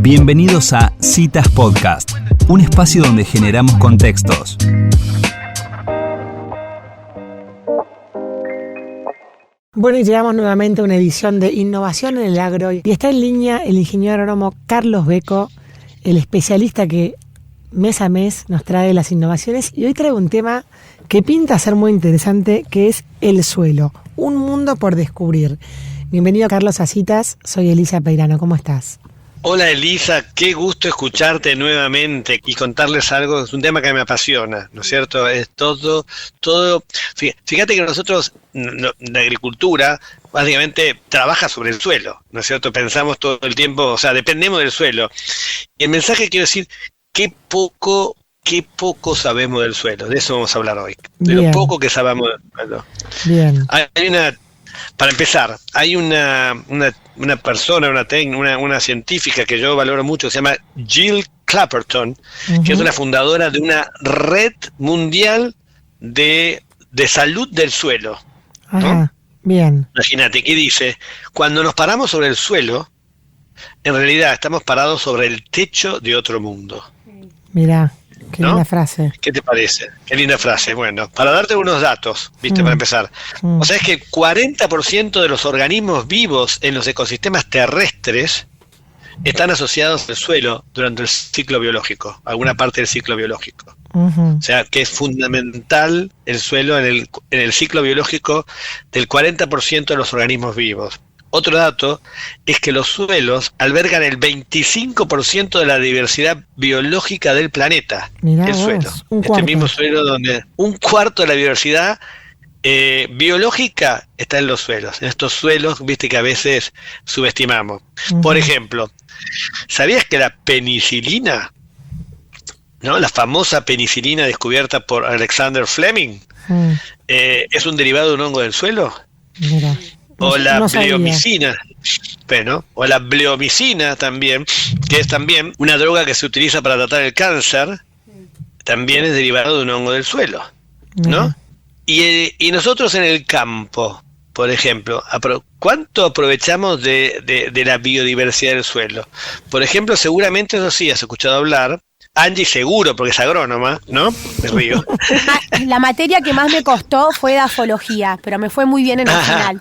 Bienvenidos a Citas Podcast, un espacio donde generamos contextos. Bueno, y llegamos nuevamente a una edición de Innovación en el Agro y está en línea el ingeniero agrónomo Carlos Becco, el especialista que mes a mes nos trae las innovaciones, y hoy trae un tema que pinta ser muy interesante, que es el suelo, un mundo por descubrir. Bienvenido, Carlos, a Citas. Soy Elisa Peirano. ¿Cómo estás? Hola Elisa, qué gusto escucharte nuevamente y contarles algo. Es un tema que me apasiona, ¿no es cierto? Es todo. Fíjate que nosotros, la agricultura, básicamente trabaja sobre el suelo, ¿no es cierto? Pensamos todo el tiempo, o sea, dependemos del suelo. Y el mensaje quiero decir, qué poco sabemos del suelo. De eso vamos a hablar hoy. De lo poco que sabemos del suelo. Bien. Para empezar, hay una persona, una científica que yo valoro mucho, se llama Jill Clapperton, que es una fundadora de una red mundial de salud del suelo, ¿no? Ajá, bien. Imagínate, ¿qué dice? Cuando nos paramos sobre el suelo, en realidad estamos parados sobre el techo de otro mundo. Mirá, qué ¿no? linda frase. ¿Qué te parece? Qué linda frase. Bueno, para darte unos datos, para empezar. O sea, es que 40% de los organismos vivos en los ecosistemas terrestres están asociados al suelo durante el ciclo biológico, alguna parte del ciclo biológico. O sea, que es fundamental el suelo en el ciclo biológico del 40% de los organismos vivos. Otro dato es que los suelos albergan el 25% de la diversidad biológica del planeta. Mirá el suelo. Este mismo suelo donde un cuarto de la diversidad biológica está en los suelos. En estos suelos, viste que a veces subestimamos. Por ejemplo, ¿sabías que la penicilina, ¿no? La famosa penicilina descubierta por Alexander Fleming, es un derivado de un hongo del suelo? Mirá. O la bleomicina, bueno, o la bleomicina también, que es también una droga que se utiliza para tratar el cáncer, también es derivado de un hongo del suelo, ¿no? Y nosotros en el campo, por ejemplo, ¿cuánto aprovechamos de la biodiversidad del suelo? Por ejemplo, seguramente, eso sí, has escuchado hablar, Angie seguro, porque es agrónoma, ¿no? Me río. La materia que más me costó fue dafología, pero me fue muy bien en el final.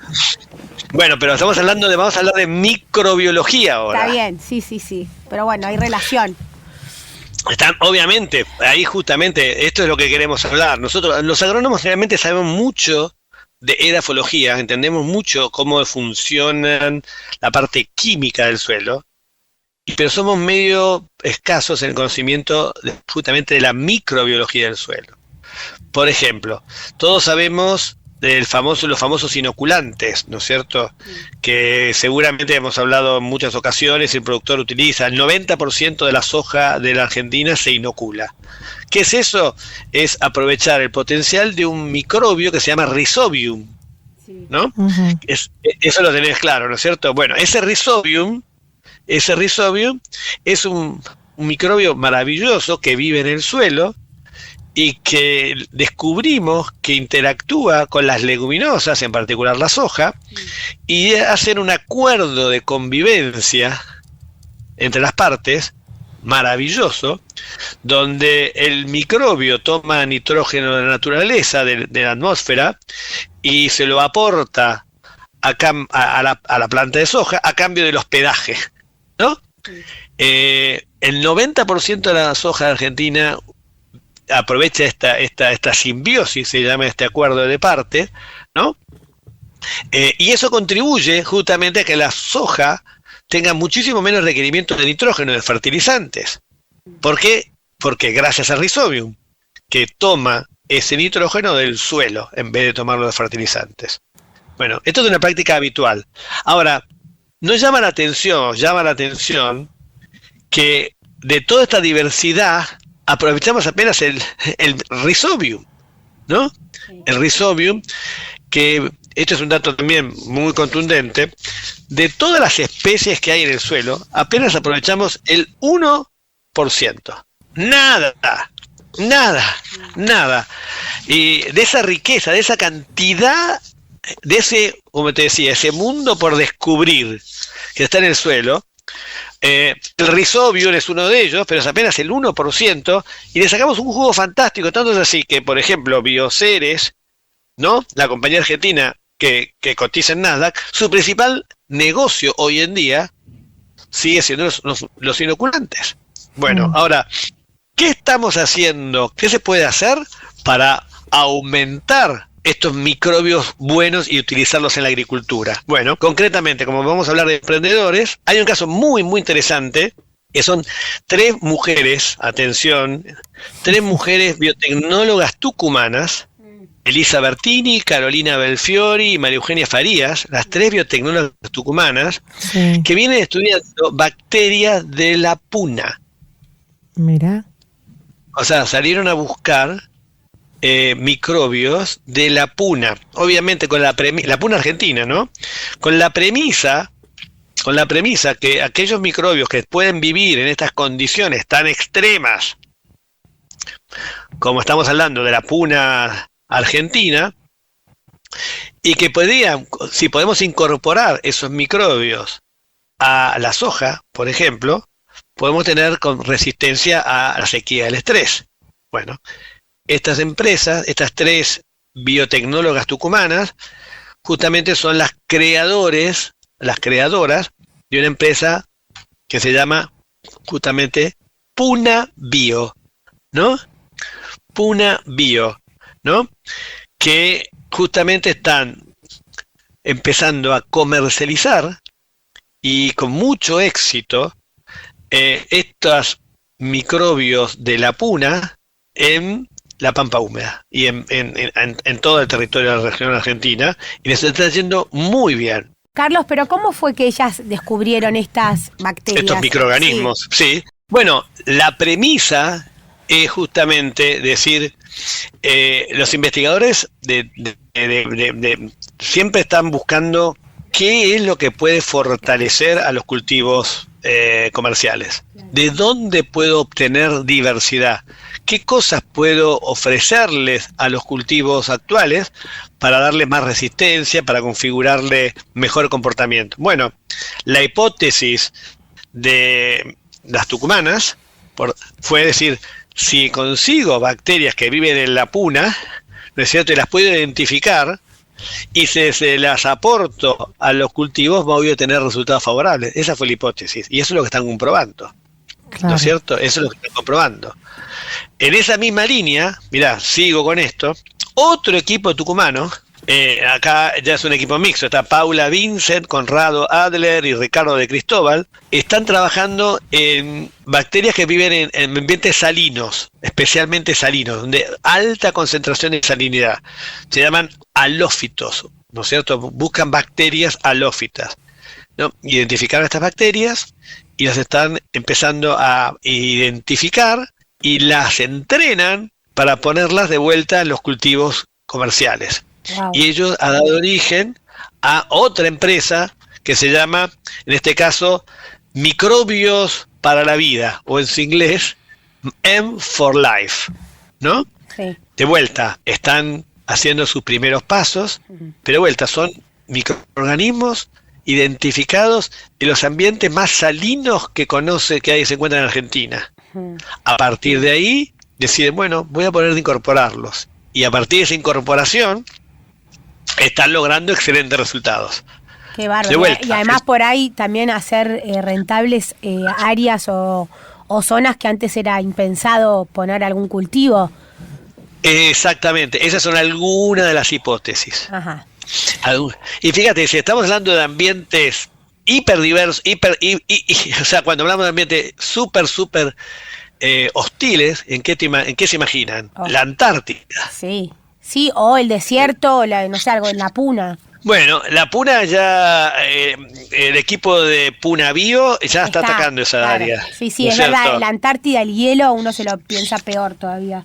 Bueno, pero vamos a hablar de microbiología ahora. Está bien, sí. Pero bueno, hay relación. Obviamente, ahí justamente, esto es lo que queremos hablar. Nosotros, los agrónomos realmente sabemos mucho de edafología, entendemos mucho cómo funcionan la parte química del suelo, pero somos medio escasos en el conocimiento justamente de la microbiología del suelo. Por ejemplo, todos sabemos los famosos inoculantes, ¿no es cierto? Que seguramente hemos hablado en muchas ocasiones, el productor utiliza, el 90% de la soja de la Argentina se inocula. ¿Qué es eso? Es aprovechar el potencial de un microbio que se llama Rhizobium, ¿no? Eso lo tenés claro, ¿no es cierto? Bueno, ese Rhizobium es un microbio maravilloso que vive en el suelo y que descubrimos que interactúa con las leguminosas, en particular la soja, y hacen un acuerdo de convivencia entre las partes, maravilloso, donde el microbio toma nitrógeno de la naturaleza, de la atmósfera, y se lo aporta a la planta de soja a cambio del hospedaje, ¿no? El 90% de la soja de Argentina aprovecha esta simbiosis, se llama este acuerdo de parte, ¿no? Y eso contribuye justamente a que la soja tenga muchísimo menos requerimiento de nitrógeno, de fertilizantes. ¿Por qué? Porque gracias al Rhizobium, que toma ese nitrógeno del suelo en vez de tomarlo de fertilizantes. Bueno, esto es una práctica habitual. Ahora, nos llama la atención que de toda esta diversidad aprovechamos apenas el Rhizobium, ¿no? El Rhizobium, que esto es un dato también muy contundente, de todas las especies que hay en el suelo, apenas aprovechamos el 1%. Nada. Y de esa riqueza, de esa cantidad, de ese, como te decía, ese mundo por descubrir que está en el suelo, El Rhizobium es uno de ellos, pero es apenas el 1%, y le sacamos un jugo fantástico, tanto es así que, por ejemplo, Bioceres, ¿no? La compañía argentina que cotiza en Nasdaq, su principal negocio hoy en día sigue siendo los inoculantes. Bueno, ahora, ¿qué estamos haciendo? ¿Qué se puede hacer para aumentar estos microbios buenos y utilizarlos en la agricultura? Bueno, concretamente, como vamos a hablar de emprendedores, hay un caso muy, muy interesante, que son 3 mujeres, atención, 3 mujeres biotecnólogas tucumanas, Elisa Bertini, Carolina Belfiori y María Eugenia Farías, las 3 biotecnólogas tucumanas, que vienen estudiando bacterias de la puna. Mira. O sea, salieron a buscar microbios de la puna, obviamente con la puna argentina, ¿no? Con la premisa que aquellos microbios que pueden vivir en estas condiciones tan extremas, como estamos hablando de la puna argentina, y que si podemos incorporar esos microbios a la soja, por ejemplo, podemos tener resistencia a la sequía del estrés. Bueno, estas empresas, estas 3 biotecnólogas tucumanas, justamente son las creadoras de una empresa que se llama justamente Puna Bio, ¿no? Puna Bio, ¿no? Que justamente están empezando a comercializar y con mucho éxito estos microbios de la puna en la pampa húmeda y en todo el territorio de la región argentina, y les está yendo muy bien. Carlos, pero ¿cómo fue que ellas descubrieron estas bacterias? Estos microorganismos, sí. Bueno, la premisa es justamente decir, los investigadores siempre están buscando qué es lo que puede fortalecer a los cultivos comerciales. ¿De dónde puedo obtener diversidad? ¿Qué cosas puedo ofrecerles a los cultivos actuales para darle más resistencia, para configurarle mejor comportamiento? Bueno, la hipótesis de las tucumanas fue decir, si consigo bacterias que viven en la puna, ¿no es cierto?, y las puedo identificar, y se las aporto a los cultivos, voy a tener resultados favorables. Esa fue la hipótesis, y eso es lo que están comprobando. Claro. ¿No es cierto? Eso es lo que están comprobando. En esa misma línea, mirá, sigo con esto, otro equipo tucumano, acá ya es un equipo mixto, está Paula Vincent, Conrado Adler y Ricardo de Cristóbal, están trabajando en bacterias que viven en ambientes salinos, especialmente salinos, donde alta concentración de salinidad. Se llaman halófitos, ¿no es cierto? Buscan bacterias halófitas, ¿no? Identificaron estas bacterias y las están empezando a identificar y las entrenan para ponerlas de vuelta en los cultivos comerciales. Wow. Y ellos han dado origen a otra empresa que se llama, en este caso, Microbios para la Vida, o en su inglés, M for Life, ¿no? Sí. De vuelta, están haciendo sus primeros pasos, pero de vuelta, son microorganismos identificados en los ambientes más salinos que se encuentran en Argentina. A partir de ahí, deciden, bueno, voy a poner de incorporarlos. Y a partir de esa incorporación, están logrando excelentes resultados. Qué bárbaro. Y además por ahí también hacer rentables áreas o zonas que antes era impensado poner algún cultivo. Exactamente, esas son algunas de las hipótesis. Ajá. Y fíjate, si estamos hablando de ambientes hiperdiversos, o sea, cuando hablamos de ambientes súper hostiles, ¿en qué se imaginan? Oh. La Antártida. Sí, o el desierto, no sé, algo en la puna. Bueno, la puna ya, el equipo de Puna Bio ya está atacando esa área. Sí, ¿no es verdad, la Antártida, el hielo, uno se lo piensa peor todavía.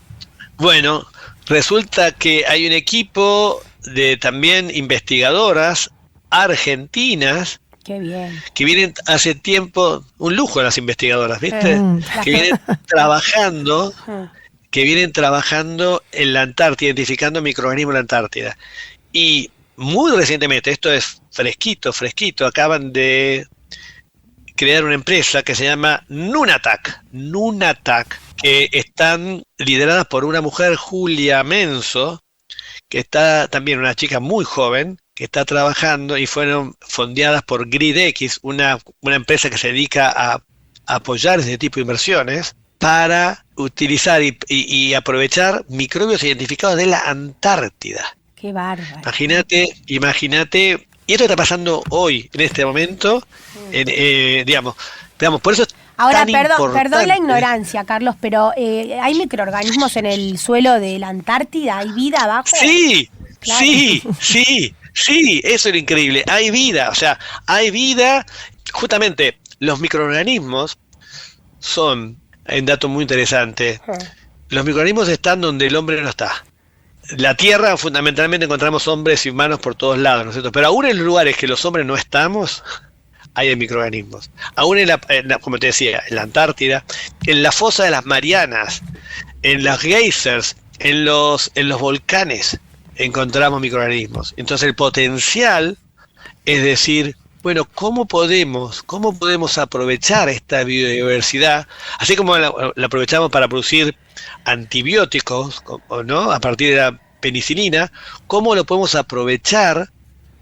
Bueno, resulta que hay un equipo de también investigadoras argentinas. Qué bien. Que vienen hace tiempo, un lujo las investigadoras, ¿viste? Que vienen trabajando en la Antártida, identificando microorganismos en la Antártida. Y muy recientemente, esto es fresquito, acaban de crear una empresa que se llama Nunatak, que están lideradas por una mujer, Julia Menso, que está también una chica muy joven, que está trabajando, y fueron fondeadas por GridX, una empresa que se dedica a apoyar ese tipo de inversiones para utilizar y aprovechar microbios identificados de la Antártida. ¡Qué bárbaro! Imagínate, y esto está pasando hoy, en este momento, digamos, por eso es ahora, tan importante. Perdón la ignorancia, Carlos, pero ¿hay microorganismos en el suelo de la Antártida? ¿Hay vida abajo? Sí, claro. sí, eso es lo increíble. Hay vida, justamente los microorganismos son, hay un dato muy interesante, los microorganismos están donde el hombre no está. La Tierra, fundamentalmente, encontramos hombres y humanos por todos lados, ¿no es cierto? Pero aún en los lugares que los hombres no estamos, hay microorganismos. Aún como te decía, en la Antártida, en la fosa de las Marianas, en las geysers, en los volcanes, encontramos microorganismos. Entonces el potencial es decir, bueno, ¿cómo podemos aprovechar esta biodiversidad? Así como la aprovechamos para producir antibióticos, ¿no? A partir de la penicilina, ¿cómo lo podemos aprovechar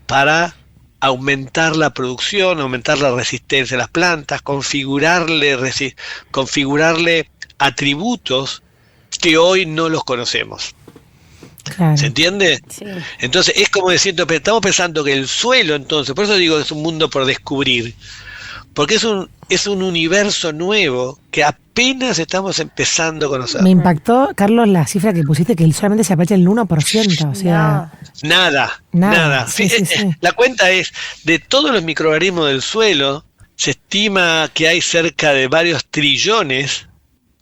para aumentar la producción, aumentar la resistencia de las plantas, configurarle atributos que hoy no los conocemos? Claro. ¿Se entiende? Sí. Entonces es como decir, estamos pensando que el suelo, entonces, por eso digo que es un mundo por descubrir, porque es un universo nuevo que apenas estamos empezando a conocer. Me impactó, Carlos, la cifra que pusiste, que solamente se aprecia el 1%, o sea... Nada. Sí. La cuenta es, de todos los microorganismos del suelo, se estima que hay cerca de varios trillones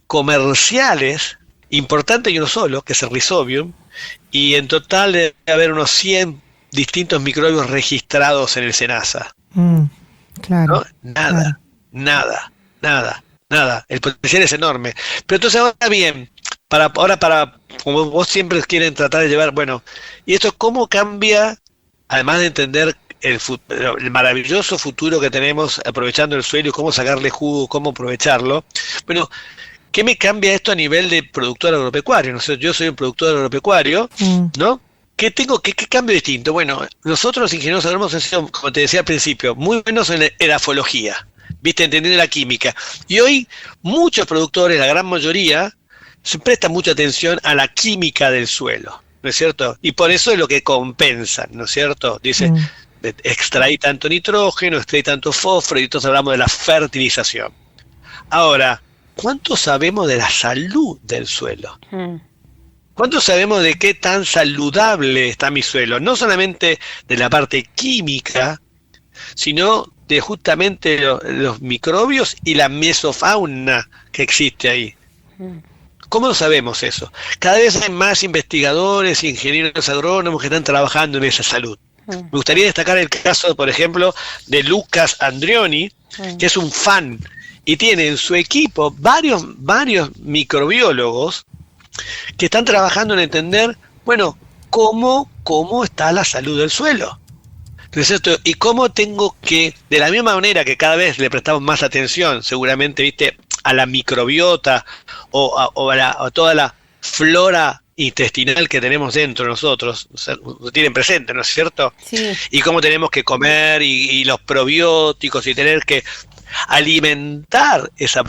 comerciales, importante y uno solo, que es el Rhizobium, y en total debe haber unos 100 distintos microbios registrados en el SENASA. Claro. ¿No? Nada. El potencial es enorme. Pero entonces ahora bien, para como vos siempre quieren tratar de llevar, bueno, ¿y esto cómo cambia, además de entender el maravilloso futuro que tenemos aprovechando el suelo y cómo sacarle jugo, cómo aprovecharlo? Bueno, ¿qué me cambia esto a nivel de productor agropecuario? ¿No? Yo soy un productor agropecuario, ¿no? ¿Qué cambio distinto? Bueno, nosotros los ingenieros agrónomos hemos sido, como te decía al principio, muy buenos en edafología, ¿viste? Entendiendo la química. Y hoy muchos productores, la gran mayoría, se prestan mucha atención a la química del suelo, ¿no es cierto? Y por eso es lo que compensan, ¿no es cierto? Dice, extraí tanto nitrógeno, extraí tanto fósforo, y entonces hablamos de la fertilización. Ahora, ¿cuánto sabemos de la salud del suelo? ¿Cuánto sabemos de qué tan saludable está mi suelo? No solamente de la parte química, sino de justamente los microbios y la mesofauna que existe ahí. ¿Cómo lo sabemos eso? Cada vez hay más investigadores, ingenieros agrónomos que están trabajando en esa salud. Me gustaría destacar el caso, por ejemplo, de Lucas Andrioni, que es un fan y tiene en su equipo varios microbiólogos que están trabajando en entender, bueno, cómo está la salud del suelo, ¿no es cierto? Y cómo tengo que, de la misma manera que cada vez le prestamos más atención, seguramente, viste, a la microbiota o a toda la flora intestinal que tenemos dentro de nosotros, o sea, lo tienen presente, ¿no es cierto? Sí. Y cómo tenemos que comer y los probióticos y tener que alimentar esa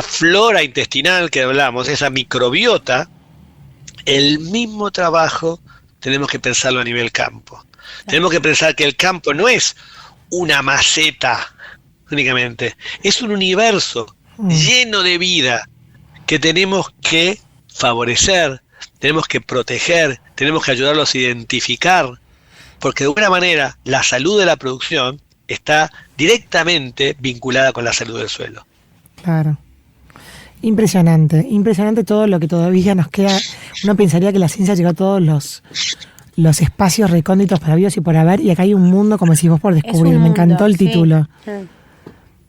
flora intestinal que hablamos, esa microbiota. El mismo trabajo tenemos que pensarlo a nivel campo. Tenemos que pensar que el campo no es una maceta únicamente, es un universo lleno de vida que tenemos que favorecer, tenemos que proteger, tenemos que ayudarlos a identificar, porque de alguna manera la salud de la producción está directamente vinculada con la salud del suelo. Claro. Impresionante todo lo que todavía nos queda. Uno pensaría que la ciencia llegó a todos los espacios recónditos para habidos y por haber, y acá hay un mundo, como decís vos, por descubrir. Me encantó el título.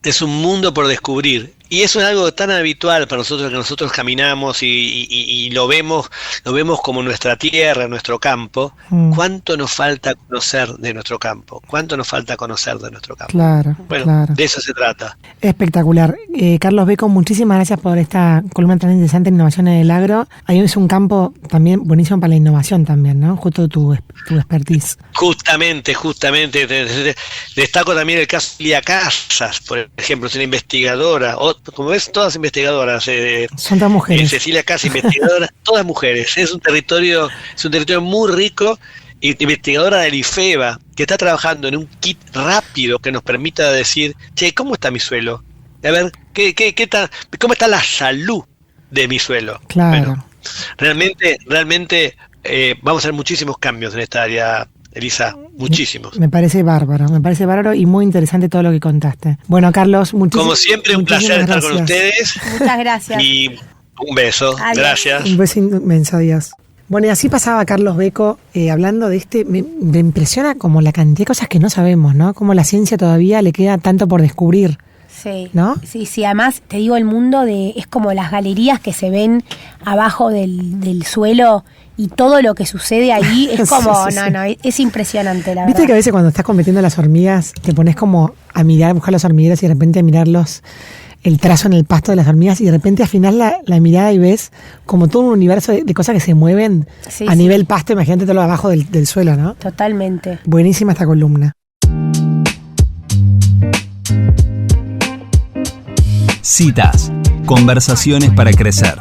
Es un mundo por descubrir. Y eso es algo tan habitual para nosotros, que nosotros caminamos y lo vemos como nuestra tierra, nuestro campo. ¿Cuánto nos falta conocer de nuestro campo? ¿Cuánto nos falta conocer de nuestro campo? Claro, bueno, claro. De eso se trata. Espectacular. Carlos Becco, muchísimas gracias por esta columna tan interesante en innovación en el agro. Ahí es un campo también buenísimo para la innovación también, ¿no? Justo tu expertise. Justamente. Destaco también el caso de Lía Casas, por ejemplo, es una investigadora, como ves, todas investigadoras. Son todas mujeres. Cecilia Casas, investigadora, todas mujeres. Es un territorio muy rico. Investigadora del IFEBA, que está trabajando en un kit rápido que nos permita decir, che, ¿cómo está mi suelo? A ver, ¿cómo está la salud de mi suelo? Claro. Bueno, realmente vamos a hacer muchísimos cambios en esta área, Elisa, muchísimos. Me parece bárbaro y muy interesante todo lo que contaste. Bueno, Carlos, como siempre, un placer estar con ustedes. Muchas gracias. Y un beso. Adiós. Gracias. Un beso inmenso, adiós. Bueno, y así pasaba Carlos Becco hablando de me impresiona como la cantidad de cosas que no sabemos, ¿no? Como la ciencia todavía le queda tanto por descubrir. Sí, ¿no? Sí, además te digo, el mundo es como las galerías que se ven abajo del suelo y todo lo que sucede ahí es como, es impresionante, la verdad. Viste que a veces cuando estás compitiendo las hormigas te pones como a buscar las hormigueras y de repente a mirarlos, el trazo en el pasto de las hormigas y de repente al final la mirada y ves como todo un universo de cosas que se mueven a nivel pasto, imagínate todo lo abajo del suelo, ¿no? Totalmente. Buenísima esta columna. Citas. Conversaciones para crecer.